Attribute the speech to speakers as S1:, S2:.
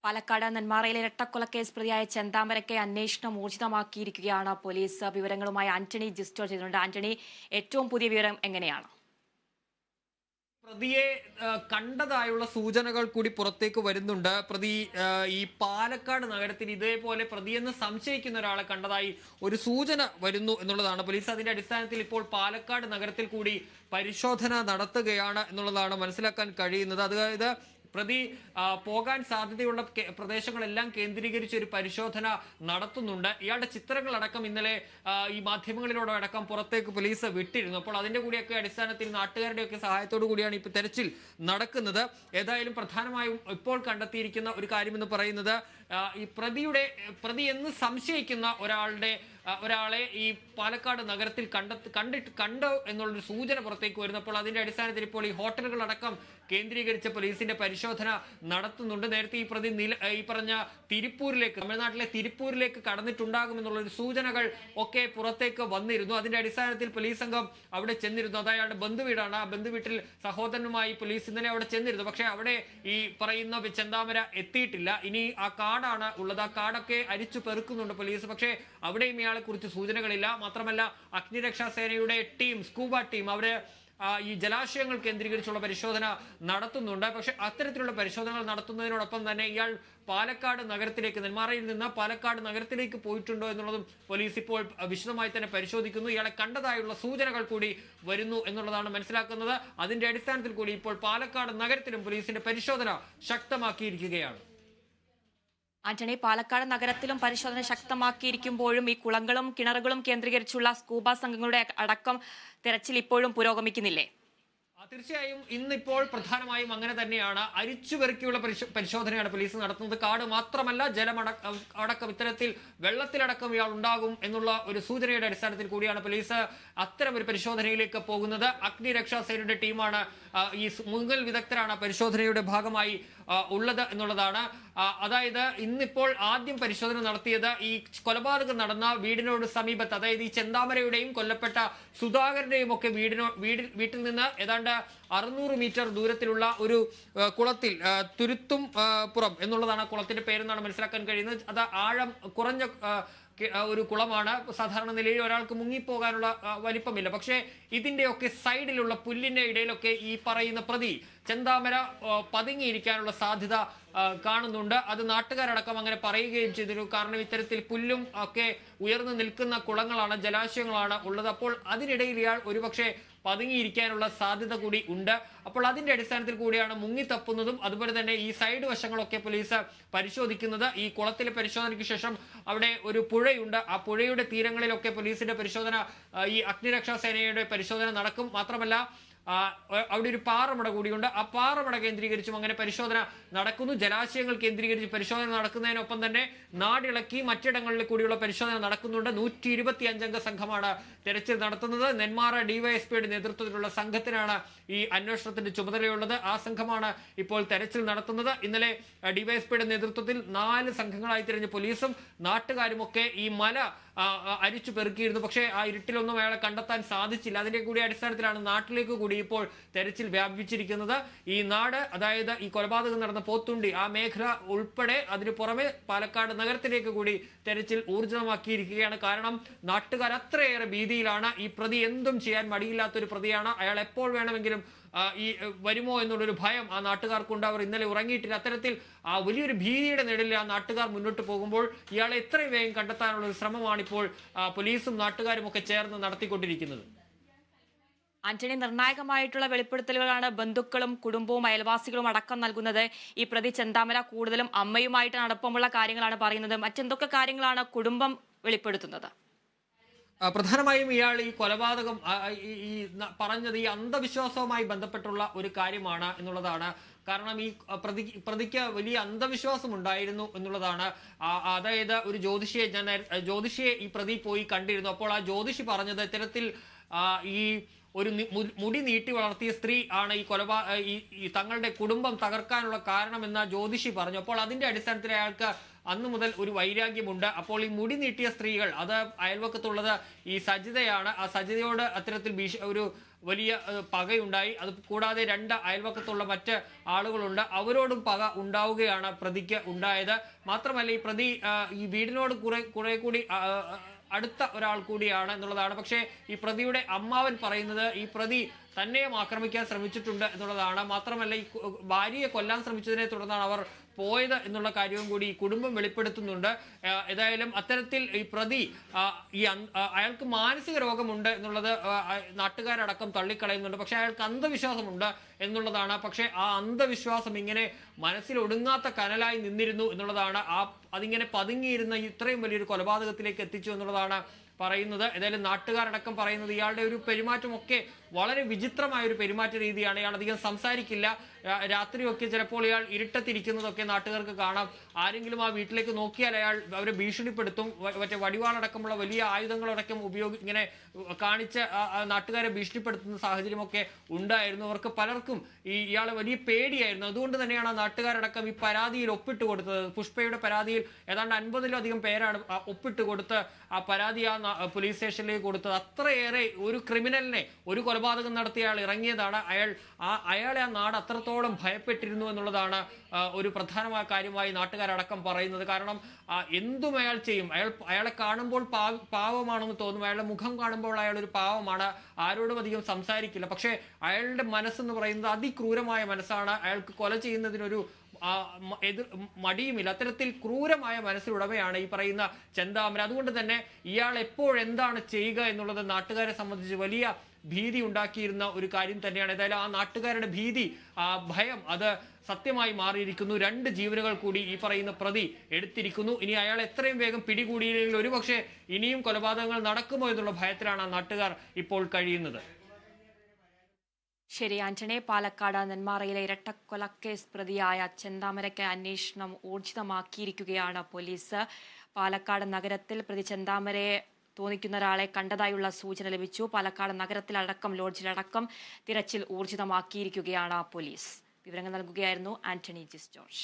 S1: പാലക്കാട് നെന്മാറയിലെ ഇരട്ടക്കൊലക്കേസ് പ്രതിയായ ചെന്താമരയ്ക്ക് അന്വേഷണം ഊർജിതമാക്കിയിരിക്കുകയാണ് പോലീസ്. വിവരങ്ങളുമായി ആന്റണി ജിസ്റ്റോ ചെയ്തിട്ടുണ്ട്. ആന്റണി, ഏറ്റവും പുതിയ വിവരം എങ്ങനെയാണ്?
S2: പ്രതിയെ കണ്ടതായുള്ള സൂചനകൾ കൂടി പുറത്തേക്ക് വരുന്നുണ്ട്. പ്രതി ഈ പാലക്കാട് നഗരത്തിൽ ഇതേപോലെ പ്രതിയെന്ന് സംശയിക്കുന്ന ഒരാളെ കണ്ടതായി ഒരു സൂചന വരുന്നു എന്നുള്ളതാണ്. പോലീസ് അതിന്റെ അടിസ്ഥാനത്തിൽ ഇപ്പോൾ പാലക്കാട് നഗരത്തിൽ കൂടി പരിശോധന നടത്തുകയാണ് എന്നുള്ളതാണ് മനസ്സിലാക്കാൻ കഴിയുന്നത്. അതായത് പ്രതി പോകാൻ സാധ്യതയുള്ള പ്രദേശങ്ങളെല്ലാം കേന്ദ്രീകരിച്ച് ഒരു പരിശോധന നടത്തുന്നുണ്ട്. ഇയാളുടെ ചിത്രങ്ങളടക്കം ഇന്നലെ ഈ മാധ്യമങ്ങളിലൂടെ അടക്കം പുറത്തേക്ക് പോലീസ് വിട്ടിരുന്നു. അപ്പോൾ അതിന്റെ കൂടിയൊക്കെ അടിസ്ഥാനത്തിൽ നാട്ടുകാരുടെയൊക്കെ സഹായത്തോടു കൂടിയാണ് ഇപ്പോൾ തെരച്ചിൽ നടക്കുന്നത്. ഏതായാലും പ്രധാനമായും ഇപ്പോൾ കണ്ടെത്തിയിരിക്കുന്ന ഒരു കാര്യമെന്ന് പറയുന്നത് ഈ പ്രതി എന്ന് സംശയിക്കുന്ന ഒരാളെ ഈ പാലക്കാട് നഗരത്തിൽ കണ്ടു എന്നുള്ളൊരു സൂചന പുറത്തേക്ക് വരുന്നപ്പോൾ അതിന്റെ അടിസ്ഥാനത്തിൽ ഇപ്പോൾ ഈ ഹോട്ടലുകളടക്കം കേന്ദ്രീകരിച്ച പോലീസിന്റെ പരിശോധന നടത്തുന്നുണ്ട്. നേരത്തെ ഈ പ്രതി ഈ പറഞ്ഞ തമിഴ്നാട്ടിലെ തിരുപ്പൂരിലേക്ക് കടന്നിട്ടുണ്ടാകുമെന്നുള്ളൊരു സൂചനകൾ ഒക്കെ പുറത്തേക്ക് വന്നിരുന്നു. അതിന്റെ അടിസ്ഥാനത്തിൽ പോലീസ് സംഘം അവിടെ ചെന്നിരുന്നു. അത് അയാളുടെ ബന്ധുവീടാണ്. ആ ബന്ധുവീട്ടിൽ സഹോദരനുമായി പോലീസ് ഇന്നലെ അവിടെ ചെന്നിരുന്നു. പക്ഷെ അവിടെ ഈ പറയുന്ന ചെന്താമര എത്തിയിട്ടില്ല. ഇനി ആ കാടാണ് ഉള്ളത്. ആ കാടൊക്കെ അരിച്ചു പെറുക്കുന്നുണ്ട് പോലീസ്. പക്ഷേ അവിടെയും ഇയാളെ കുറിച്ച് സൂചനകളില്ല. മാത്രമല്ല അഗ്നിരക്ഷാ സേനയുടെ ടീം, സ്കൂബ ടീം അവിടെ ഈ ജലാശയങ്ങൾ കേന്ദ്രീകരിച്ചുള്ള പരിശോധന നടത്തുന്നുണ്ട്. പക്ഷെ അത്തരത്തിലുള്ള പരിശോധനകൾ നടത്തുന്നതിനോടൊപ്പം തന്നെ ഇയാൾ പാലക്കാട് നഗരത്തിലേക്ക്, നെന്മാറയിൽ നിന്ന് പാലക്കാട് നഗരത്തിലേക്ക് പോയിട്ടുണ്ടോ എന്നുള്ളതും പോലീസ് ഇപ്പോൾ വിശദമായി തന്നെ പരിശോധിക്കുന്നു. ഇയാളെ കണ്ടതായുള്ള സൂചനകൾ കൂടി വരുന്നു എന്നുള്ളതാണ് മനസ്സിലാക്കുന്നത്. അതിന്റെ അടിസ്ഥാനത്തിൽ കൂടി ഇപ്പോൾ പാലക്കാട് നഗരത്തിലും പോലീസിന്റെ പരിശോധന ശക്തമാക്കിയിരിക്കുകയാണ്.
S1: ആന്റണി, പാലക്കാട് നഗരത്തിലും പരിശോധന ശക്തമാക്കിയിരിക്കുമ്പോഴും ഈ കുളങ്ങളും കിണറുകളും കേന്ദ്രീകരിച്ചുള്ള സ്കൂബ സംഘങ്ങളുടെ അടക്കം തെരച്ചിൽ ഇപ്പോഴും പുരോഗമിക്കുന്നില്ലേ?
S2: തീർച്ചയായും ഇന്നിപ്പോൾ പ്രധാനമായും അങ്ങനെ തന്നെയാണ്. അരിച്ചുപെറുക്കിയുള്ള പരിശോധനയാണ് പോലീസ് നടത്തുന്നത്. കാട് മാത്രമല്ല, അടക്കം ഇത്തരത്തിൽ വെള്ളത്തിലടക്കം ഇയാൾ ഉണ്ടാകും എന്നുള്ള ഒരു സൂചനയുടെ അടിസ്ഥാനത്തിൽ കൂടിയാണ് പോലീസ് അത്തരം ഒരു പരിശോധനയിലേക്ക് പോകുന്നത്. അഗ്നിരക്ഷാ സേനയുടെ ടീമാണ്, ഈ മുങ്ങൽ വിദഗ്ധരാണ് പരിശോധനയുടെ ഭാഗമായി ഉള്ളത് എന്നുള്ളതാണ്. അതായത് ഇന്നിപ്പോൾ ആദ്യം പരിശോധന നടത്തിയത് ഈ കൊലപാതകം നടന്ന വീടിനോട് സമീപത്ത്, അതായത് ഈ ചെന്താമരയുടെയും കൊല്ലപ്പെട്ട സുധാകരന്റെയും ഒക്കെ വീട്ടിൽ നിന്ന് ഏതാണ്ട് 600 മീറ്റർ ദൂരത്തിലുള്ള ഒരു കുളത്തിൽ, തുരുത്തും പുറം എന്നുള്ളതാണ് കുളത്തിന്റെ പേരെന്നാണ് മനസ്സിലാക്കാൻ കഴിയുന്നത്. അത് ആഴം കുറഞ്ഞ ഒരു കുളമാണ്. സാധാരണ നിലയിൽ ഒരാൾക്ക് മുങ്ങിപ്പോകാനുള്ള വലിപ്പമില്ല. പക്ഷേ ഇതിന്റെയൊക്കെ സൈഡിലുള്ള പുല്ലിന്റെ ഇടയിലൊക്കെ ഈ പറയുന്ന പ്രതി ചെന്താമര പതുങ്ങിയിരിക്കാനുള്ള സാധ്യത കാണുന്നുണ്ട്. അത് നാട്ടുകാരടക്കം അങ്ങനെ പറയുകയും ചെയ്തിരുന്നു. കാരണം ഇത്തരത്തിൽ പുല്ലും ഒക്കെ ഉയർന്നു നിൽക്കുന്ന കുളങ്ങളാണ്, ജലാശയങ്ങളാണ് ഉള്ളത്. അപ്പോൾ അതിനിടയിൽ ഇയാൾ ഒരുപക്ഷെ പതുങ്ങിയിരിക്കാനുള്ള സാധ്യത കൂടി ഉണ്ട്. അപ്പോൾ അതിന്റെ അടിസ്ഥാനത്തിൽ കൂടിയാണ് മുങ്ങിത്തപ്പുന്നതും അതുപോലെ തന്നെ ഈ സൈഡ് വശങ്ങളൊക്കെ പോലീസ് പരിശോധിക്കുന്നത്. ഈ കുളത്തിലെ പരിശോധനയ്ക്ക് ശേഷം അവിടെ ഒരു പുഴയുണ്ട്. ആ പുഴയുടെ തീരങ്ങളിലൊക്കെ പോലീസിന്റെ പരിശോധന, ഈ അഗ്നിരക്ഷാ സേനയുടെ പരിശോധന നടക്കും. മാത്രമല്ല അവിടെ ഒരു പാറമട കൂടിയുണ്ട്. ആ പാറമട കേന്ദ്രീകരിച്ചും അങ്ങനെ പരിശോധന നടക്കുന്നു. ജലാശയങ്ങൾ കേന്ദ്രീകരിച്ച് പരിശോധന നടക്കുന്നതിനൊപ്പം തന്നെ നാടിളക്കി മറ്റിടങ്ങളിൽ കൂടിയുള്ള പരിശോധന നടക്കുന്നുണ്ട്. 125 അംഗ സംഘമാണ് തെരച്ചിൽ നടത്തുന്നത്. നെന്മാറ ഡിവൈഎസ്പിയുടെ നേതൃത്വത്തിലുള്ള സംഘത്തിനാണ് ഈ അന്വേഷണത്തിന്റെ ചുമതലയുള്ളത്. ആ സംഘമാണ് ഇപ്പോൾ തെരച്ചിൽ നടത്തുന്നത്. ഇന്നലെ ഡിവൈഎസ്പിയുടെ നേതൃത്വത്തിൽ 4 സംഘങ്ങളായി തിരിഞ്ഞ് പോലീസും നാട്ടുകാരുമൊക്കെ ഈ മല അരിച്ചു പെറുക്കിയിരുന്നു. പക്ഷേ ആ ഇരുട്ടിലൊന്നും അയാളെ കണ്ടെത്താൻ സാധിച്ചില്ല. അതിന്റെ കൂടി അടിസ്ഥാനത്തിലാണ് നാട്ടിലേക്ക് കൂടി ഇപ്പോൾ തെരച്ചിൽ വ്യാപിച്ചിരിക്കുന്നത്. ഈ നാട്, അതായത് ഈ കൊലപാതകം നടന്ന പോത്തുണ്ടി ആ മേഖല ഉൾപ്പെടെ അതിനു പുറമെ പാലക്കാട് നഗരത്തിലേക്ക് കൂടി തെരച്ചിൽ ഊർജിതമാക്കിയിരിക്കുകയാണ്. കാരണം നാട്ടുകാർ അത്രയേറെ ഭീതിയിലാണ്. ഈ പ്രതി എന്തും ചെയ്യാൻ മടിയില്ലാത്തൊരു പ്രതിയാണ്. അയാൾ എപ്പോൾ വേണമെങ്കിലും ഈ വരുമോ എന്നുള്ളൊരു ഭയം ആ നാട്ടുകാർക്കുണ്ട്. അവർ ഇന്നലെ ഉറങ്ങിയിട്ടില്ല. അത്തരത്തിൽ ആ വലിയൊരു ഭീതിയുടെ നിഴലിൽ ആ നാട്ടുകാർ മുന്നോട്ട് പോകുമ്പോൾ ഇയാളെ എത്രയും വേഗം കണ്ടെത്താനുള്ള ഒരു ശ്രമമാണ് ഇപ്പോൾ പോലീസും നാട്ടുകാരും ഒക്കെ ചേർന്ന് നടത്തിക്കൊണ്ടിരിക്കുന്നത്.
S1: ആന്റണി, നിർണായകമായിട്ടുള്ള വെളിപ്പെടുത്തലുകളാണ് ബന്ധുക്കളും കുടുംബവും അയൽവാസികളും അടക്കം നൽകുന്നത്. ഈ പ്രതി ചെന്താമര കൂടുതലും അമ്മയുമായിട്ട് അടുപ്പമുള്ള കാര്യങ്ങളാണ് പറയുന്നത്. മറ്റെന്തൊക്കെ കാര്യങ്ങളാണ് കുടുംബം വെളിപ്പെടുത്തുന്നത്?
S2: പ്രധാനമായും ഇയാൾ ഈ കൊലപാതകം ഈ പറഞ്ഞത് ഈ അന്ധവിശ്വാസവുമായി ബന്ധപ്പെട്ടുള്ള ഒരു കാര്യമാണ് എന്നുള്ളതാണ്. കാരണം ഈ പ്രതിക്ക് വലിയ അന്ധവിശ്വാസം ഉണ്ടായിരുന്നു എന്നുള്ളതാണ്. അതായത് ഒരു ജ്യോതിഷിയെ ഈ പ്രതി പോയി കണ്ടിരുന്നു. അപ്പോൾ ആ ജ്യോതിഷി പറഞ്ഞത് ഇത്തരത്തിൽ ഈ മുടി നീട്ടി വളർത്തിയ സ്ത്രീ ആണ് ഈ തങ്ങളുടെ കുടുംബം തകർക്കാനുള്ള കാരണമെന്ന ജ്യോതിഷി പറഞ്ഞു. അപ്പോൾ അതിന്റെ അടിസ്ഥാനത്തിൽ അയാൾക്ക് അന്ന് മുതൽ ഒരു വൈരാഗ്യമുണ്ട്. അപ്പോൾ ഈ മുടി നീട്ടിയ സ്ത്രീകൾ, അത് അയൽവക്കത്തുള്ളത് ഈ സജിതയാണ്. ആ സജിതയോട് അത്തരത്തിൽ ഒരു വലിയ പകയുണ്ടായി. അത് കൂടാതെ 2 അയൽവക്കത്തുള്ള മറ്റ് ആളുകളുണ്ട്, അവരോടും പക ഉണ്ടാവുകയാണ് പ്രതിക്ക് ഉണ്ടായത്. മാത്രമല്ല ഈ പ്രതി ഈ വീടിനോട് കുറെ കൂടി അടുത്ത ഒരാൾ കൂടിയാണ് എന്നുള്ളതാണ്. പക്ഷേ ഈ പ്രതിയുടെ അമ്മാവൻ പറയുന്നത് ഈ പ്രതി തന്നെയും ആക്രമിക്കാൻ ശ്രമിച്ചിട്ടുണ്ട് എന്നുള്ളതാണ്. മാത്രമല്ല ഈ ഭാര്യയെ കൊല്ലാൻ ശ്രമിച്ചതിനെ തുടർന്നാണ് അവർ പോയത് എന്നുള്ള കാര്യവും കൂടി ഈ കുടുംബം വെളിപ്പെടുത്തുന്നുണ്ട്. ഏതായാലും അത്തരത്തിൽ ഈ പ്രതി അയാൾക്ക് മാനസിക രോഗമുണ്ട് എന്നുള്ളത് നാട്ടുകാരടക്കം തള്ളിക്കളയുന്നുണ്ട്. പക്ഷെ അയാൾക്ക് അന്ധവിശ്വാസമുണ്ട് എന്നുള്ളതാണ്. പക്ഷെ ആ അന്ധവിശ്വാസം ഇങ്ങനെ മനസ്സിൽ ഒടുങ്ങാത്ത കനലായി നിന്നിരുന്നു എന്നുള്ളതാണ്. അതിങ്ങനെ പതുങ്ങിയിരുന്ന ഇത്രയും വലിയൊരു കൊലപാതകത്തിലേക്ക് എത്തിച്ചു എന്നുള്ളതാണ് പറയുന്നത്. ഏതായാലും നാട്ടുകാരടക്കം പറയുന്നത് ഇയാളുടെ ഒരു പെരുമാറ്റമൊക്കെ വളരെ വിചിത്രമായ ഒരു പെരുമാറ്റ രീതിയാണ്. ഇയാൾ അധികം സംസാരിക്കില്ല. രാത്രിയൊക്കെ ചിലപ്പോൾ ഇയാൾ ഇരുട്ടത്തിരിക്കുന്നതൊക്കെ നാട്ടുകാർക്ക് കാണാം. ആരെങ്കിലും ആ വീട്ടിലേക്ക് നോക്കിയാൽ അവരെ ഭീഷണിപ്പെടുത്തും. മറ്റേ വടിവാളടക്കമുള്ള വലിയ ആയുധങ്ങളടക്കം ഇങ്ങനെ കാണിച്ച് നാട്ടുകാരെ ഭീഷണിപ്പെടുത്തുന്ന സാഹചര്യമൊക്കെ ഉണ്ടായിരുന്നു. അവർക്ക് പലർക്കും ഇയാളെ വലിയ പേടിയായിരുന്നു. അതുകൊണ്ട് തന്നെയാണ് നാട്ടുകാരടക്കം ഈ പരാതിയിൽ ഒപ്പിട്ട് കൊടുത്തത്. പുഷ്പയുടെ പരാതിയിൽ ഏതാണ്ട് 50-ലധികം പേരാണ് ഒപ്പിട്ട് കൊടുത്ത് ആ പരാതി പോലീസ് സ്റ്റേഷനിലേക്ക് കൊടുത്തത്. അത്രയേറെ ഒരു ക്രിമിനലിനെ, ഒരു കൊലപാതകം നടത്തിയ അയാൾ ഇറങ്ങിയതാണ്. അയാളെ ആ നാട് അത്രത്തോളം ഭയപ്പെട്ടിരുന്നു എന്നുള്ളതാണ് ഒരു പ്രധാനമായ കാര്യമായി നാട്ടുകാരടക്കം പറയുന്നത്. കാരണം എന്തും അയാൾ ചെയ്യും. അയാളെ കാണുമ്പോൾ പാവമാണെന്ന് തോന്നും. അയാളുടെ മുഖം കാണുമ്പോൾ അയാൾ ഒരു പാവമാണ്, ആരോടും അധികം സംസാരിക്കില്ല. പക്ഷേ അയാളുടെ മനസ്സെന്ന് പറയുന്നത് അതിക്രൂരമായ മനസ്സാണ്. അയാൾക്ക് കൊല ചെയ്യുന്നതിനൊരു മടിയുമില്ല. അത്തരത്തിൽ ക്രൂരമായ മനസ്സിലുടമയാണ് ഈ പറയുന്ന ചെന്താമര. അതുകൊണ്ട് തന്നെ ഇയാൾ എപ്പോഴെന്താണ് ചെയ്യുക എന്നുള്ളത് നാട്ടുകാരെ സംബന്ധിച്ച് വലിയ ഭീതി ഉണ്ടാക്കിയിരുന്ന ഒരു കാര്യം തന്നെയാണ്. ഏതായാലും ആ നാട്ടുകാരുടെ ഭീതി, ആ ഭയം, അത് സത്യമായി മാറിയിരിക്കുന്നു. 2 ജീവനുകൾ കൂടി ഈ പറയുന്ന പ്രതി എടുത്തിരിക്കുന്നു. ഇനി അയാൾ എത്രയും വേഗം പിടികൂടിയില്ലെങ്കിൽ ഒരുപക്ഷെ ഇനിയും കൊലപാതകങ്ങൾ നടക്കുമോ എന്നുള്ള ഭയത്തിലാണ് ആ നാട്ടുകാർ ഇപ്പോൾ കഴിയുന്നത്.
S1: ശരി ആന്റണി. പാലക്കാട് നെന്മാറയിലെ ഇരട്ടക്കൊലക്കേസ് പ്രതിയായ ചെന്താമരയ്ക്ക് അന്വേഷണം ഊർജിതമാക്കിയിരിക്കുകയാണ് പോലീസ്. പാലക്കാട് നഗരത്തിൽ പ്രതി ചെന്താമരയെ തോന്നിക്കുന്ന ഒരാളെ കണ്ടതായുള്ള സൂചന ലഭിച്ചു. പാലക്കാട് നഗരത്തിലടക്കം ലോഡ്ജിലടക്കം തിരച്ചിൽ ഊർജിതമാക്കിയിരിക്കുകയാണ് പോലീസ്. വിവരങ്ങൾ നൽകുകയായിരുന്നു ആന്റണി ജിസ് ജോർജ്.